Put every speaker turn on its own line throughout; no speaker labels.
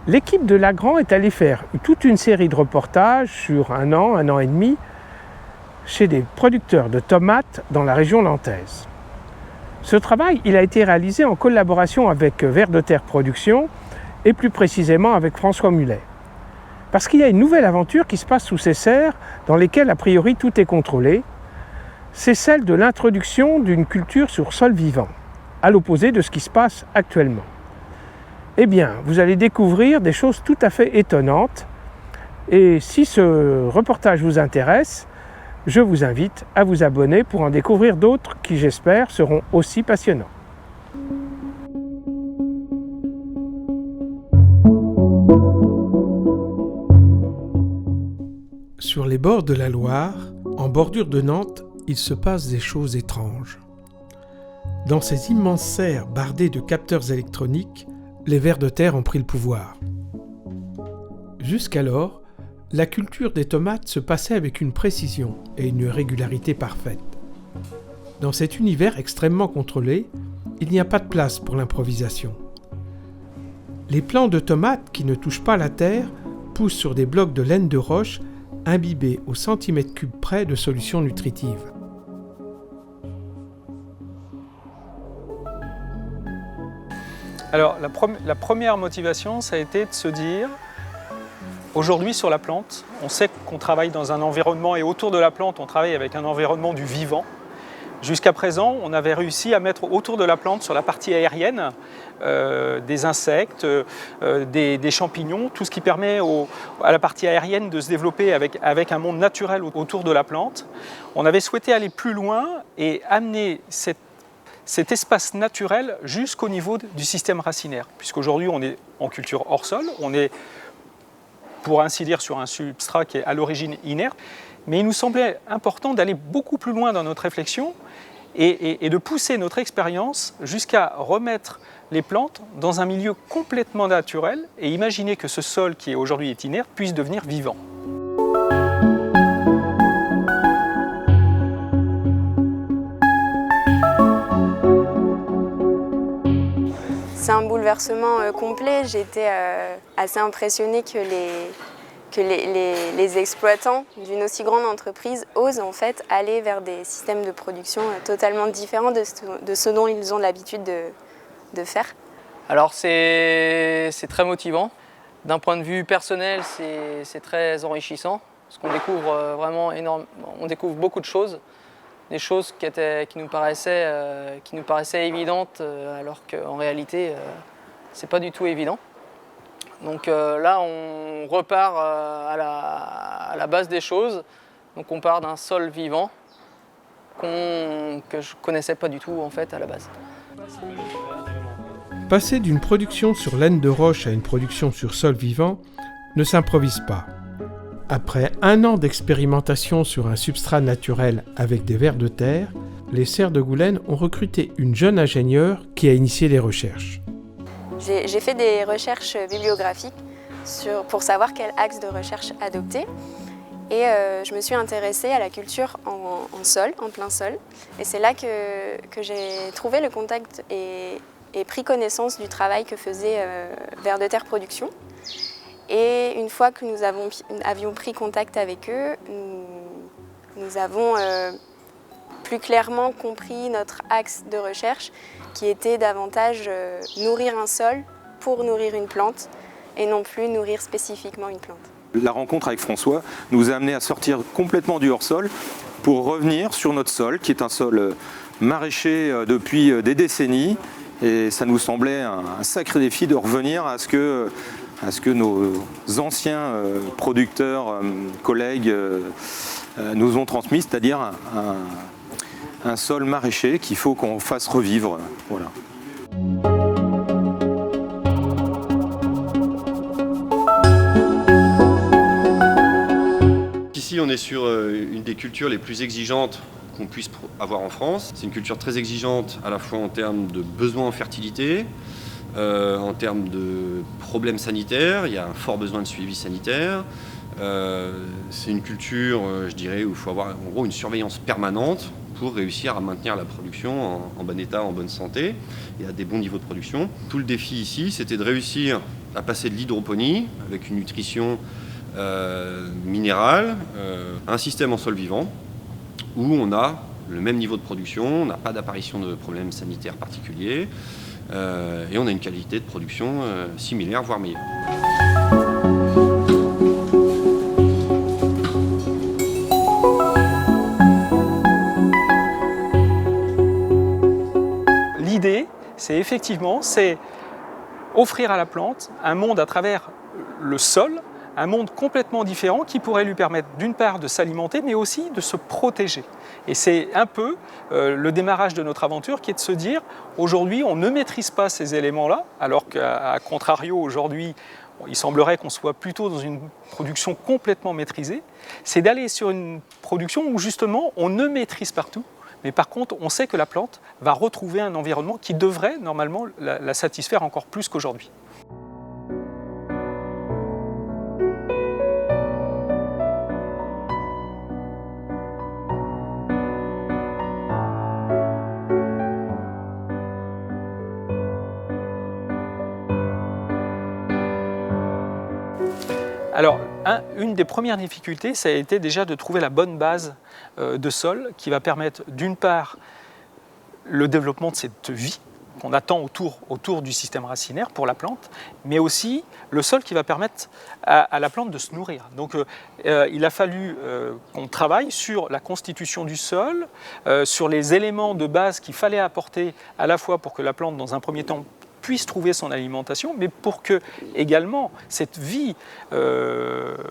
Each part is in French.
L'équipe de Lagrand est allée faire toute une série de reportages sur un an et demi, chez des producteurs de tomates dans la région nantaise. Ce travail il a été réalisé en collaboration avec Vers de Terre Productions et plus précisément avec François Mullet. Parce qu'il y a une nouvelle aventure qui se passe sous ces serres dans lesquelles a priori tout est contrôlé. C'est celle de l'introduction d'une culture sur sol vivant, à l'opposé de ce qui se passe actuellement. Eh bien, vous allez découvrir des choses tout à fait étonnantes. Et si ce reportage vous intéresse, je vous invite à vous abonner pour en découvrir d'autres qui, j'espère, seront aussi passionnants. Sur les bords de la Loire, en bordure de Nantes, il se passe des choses étranges. Dans ces immenses serres bardées de capteurs électroniques, les vers de terre ont pris le pouvoir. Jusqu'alors, la culture des tomates se passait avec une précision et une régularité parfaite. Dans cet univers extrêmement contrôlé, il n'y a pas de place pour l'improvisation. Les plants de tomates qui ne touchent pas la terre poussent sur des blocs de laine de roche imbibés au centimètre cube près de solutions nutritives.
Alors, la première motivation, ça a été de se dire, aujourd'hui sur la plante, on sait qu'on travaille dans un environnement et autour de la plante, on travaille avec un environnement du vivant. Jusqu'à présent, on avait réussi à mettre autour de la plante, sur la partie aérienne, des insectes, des champignons, tout ce qui permet à la partie aérienne de se développer avec un monde naturel autour de la plante. On avait souhaité aller plus loin et amener cet espace naturel jusqu'au niveau du système racinaire. Puisqu'aujourd'hui, on est en culture hors sol, on est, pour ainsi dire, sur un substrat qui est à l'origine inerte. Mais il nous semblait important d'aller beaucoup plus loin dans notre réflexion et de pousser notre expérience jusqu'à remettre les plantes dans un milieu complètement naturel et imaginer que ce sol qui aujourd'hui est inerte puisse devenir vivant.
C'est un bouleversement complet. J'ai été assez impressionnée que les exploitants d'une aussi grande entreprise osent en fait aller vers des systèmes de production totalement différents de ce dont ils ont l'habitude de faire.
Alors c'est très motivant. D'un point de vue personnel, c'est très enrichissant parce qu'on découvre vraiment on découvre beaucoup de choses. Des choses qui nous paraissaient évidentes alors qu'en réalité, c'est pas du tout évident. Donc là, on repart à la base des choses. Donc on part d'un sol vivant que je ne connaissais pas du tout en fait à la base.
Passer d'une production sur laine de roche à une production sur sol vivant ne s'improvise pas. Après un an d'expérimentation sur un substrat naturel avec des vers de terre, les serres de Goulaine ont recruté une jeune ingénieure qui a initié les recherches.
J'ai fait des recherches bibliographiques pour savoir quel axe de recherche adopter. Et je me suis intéressée à la culture en sol, en plein sol. Et c'est là que j'ai trouvé le contact et pris connaissance du travail que faisait Vers de Terre Productions. Et une fois que nous avions pris contact avec eux, nous avons plus clairement compris notre axe de recherche qui était davantage nourrir un sol pour nourrir une plante et non plus nourrir spécifiquement une plante.
La rencontre avec François nous a amené à sortir complètement du hors-sol pour revenir sur notre sol, qui est un sol maraîcher depuis des décennies. Et ça nous semblait un sacré défi de revenir à ce que nos anciens producteurs, collègues nous ont transmis, c'est-à-dire un sol maraîcher qu'il faut qu'on fasse revivre. Voilà.
Ici, on est sur une des cultures les plus exigeantes qu'on puisse avoir en France. C'est une culture très exigeante à la fois en termes de besoins en fertilité, en termes de problèmes sanitaires. Il y a un fort besoin de suivi sanitaire. C'est une culture, je dirais, où il faut avoir en gros une surveillance permanente pour réussir à maintenir la production en bon état, en bonne santé et à des bons niveaux de production. Tout le défi ici, c'était de réussir à passer de l'hydroponie, avec une nutrition minérale, un système en sol vivant, où on a le même niveau de production, on n'a pas d'apparition de problèmes sanitaires particuliers, et on a une qualité de production similaire, voire meilleure.
L'idée, c'est effectivement offrir à la plante un monde à travers le sol, un monde complètement différent qui pourrait lui permettre d'une part de s'alimenter, mais aussi de se protéger. Et c'est un peu le démarrage de notre aventure qui est de se dire, aujourd'hui on ne maîtrise pas ces éléments-là, alors qu'à contrario aujourd'hui, il semblerait qu'on soit plutôt dans une production complètement maîtrisée, c'est d'aller sur une production où justement on ne maîtrise pas tout, mais par contre on sait que la plante va retrouver un environnement qui devrait normalement la satisfaire encore plus qu'aujourd'hui. Alors, une des premières difficultés, ça a été déjà de trouver la bonne base de sol qui va permettre d'une part le développement de cette vie qu'on attend autour du système racinaire pour la plante, mais aussi le sol qui va permettre à la plante de se nourrir. Donc il a fallu qu'on travaille sur la constitution du sol, sur les éléments de base qu'il fallait apporter à la fois pour que la plante, dans un premier temps, puisse trouver son alimentation, mais pour que également cette vie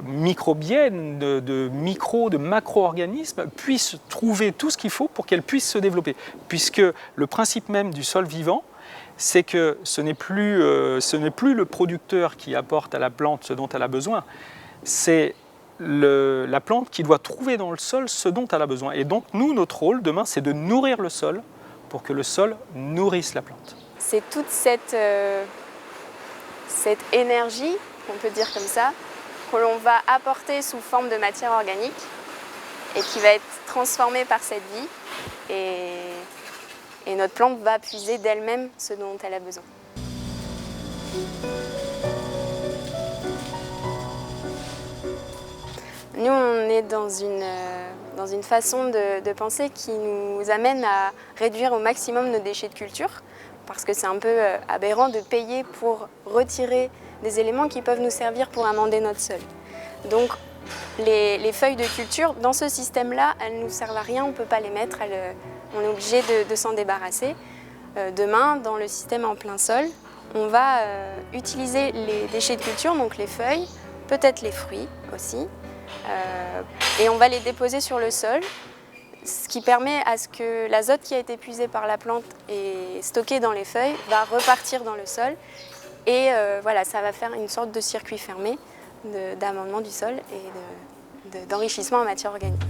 microbienne de macro-organismes puisse trouver tout ce qu'il faut pour qu'elle puisse se développer. Puisque le principe même du sol vivant, c'est que ce n'est plus le producteur qui apporte à la plante ce dont elle a besoin, c'est la plante qui doit trouver dans le sol ce dont elle a besoin. Et donc nous, notre rôle demain, c'est de nourrir le sol pour que le sol nourrisse la plante.
C'est toute cette énergie, on peut dire comme ça, que l'on va apporter sous forme de matière organique et qui va être transformée par cette vie. Et notre plante va puiser d'elle-même ce dont elle a besoin. Nous, on est dans une façon de penser qui nous amène à réduire au maximum nos déchets de culture. Parce que c'est un peu aberrant de payer pour retirer des éléments qui peuvent nous servir pour amender notre sol. Donc les feuilles de culture, dans ce système-là, elles ne nous servent à rien, on ne peut pas les mettre, on est obligé de s'en débarrasser. Demain, dans le système en plein sol, on va utiliser les déchets de culture, donc les feuilles, peut-être les fruits aussi, et on va les déposer sur le sol. Ce qui permet à ce que l'azote qui a été puisé par la plante et stocké dans les feuilles va repartir dans le sol. Et voilà, ça va faire une sorte de circuit fermé d'amendement du sol et d'enrichissement en matière organique.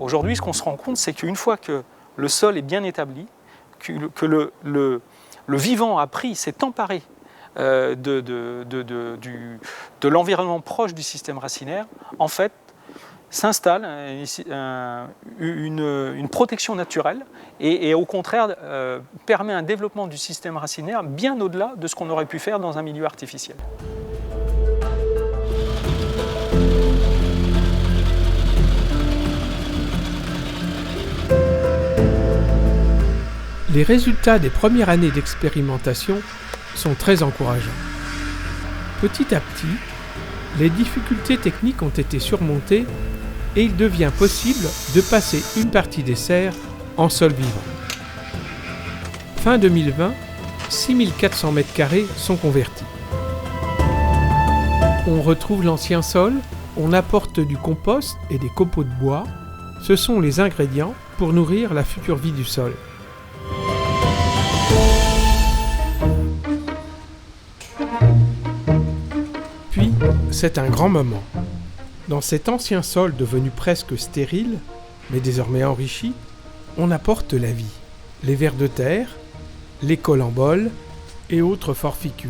Aujourd'hui, ce qu'on se rend compte, c'est qu'une fois que le sol est bien établi, que le vivant a pris, s'est emparé de l'environnement proche du système racinaire, en fait, s'installe une protection naturelle et au contraire permet un développement du système racinaire bien au-delà de ce qu'on aurait pu faire dans un milieu artificiel.
Les résultats des premières années d'expérimentation sont très encourageants. Petit à petit, les difficultés techniques ont été surmontées et il devient possible de passer une partie des serres en sol vivant. Fin 2020, 6400 m² sont convertis. On retrouve l'ancien sol, on apporte du compost et des copeaux de bois. Ce sont les ingrédients pour nourrir la future vie du sol. Puis, c'est un grand moment. Dans cet ancien sol devenu presque stérile, mais désormais enrichi, on apporte la vie, les vers de terre, les colamboles et autres forficules.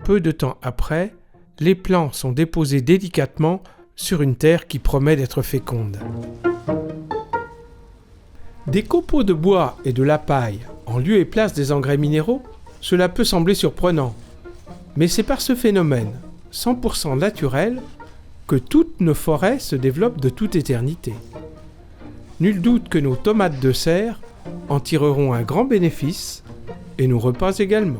peu de temps après, les plants sont déposés délicatement sur une terre qui promet d'être féconde. Des copeaux de bois et de la paille en lieu et place des engrais minéraux, cela peut sembler surprenant. Mais c'est par ce phénomène, 100% naturel, que toutes nos forêts se développent de toute éternité. Nul doute que nos tomates de serre en tireront un grand bénéfice, et nos repas également.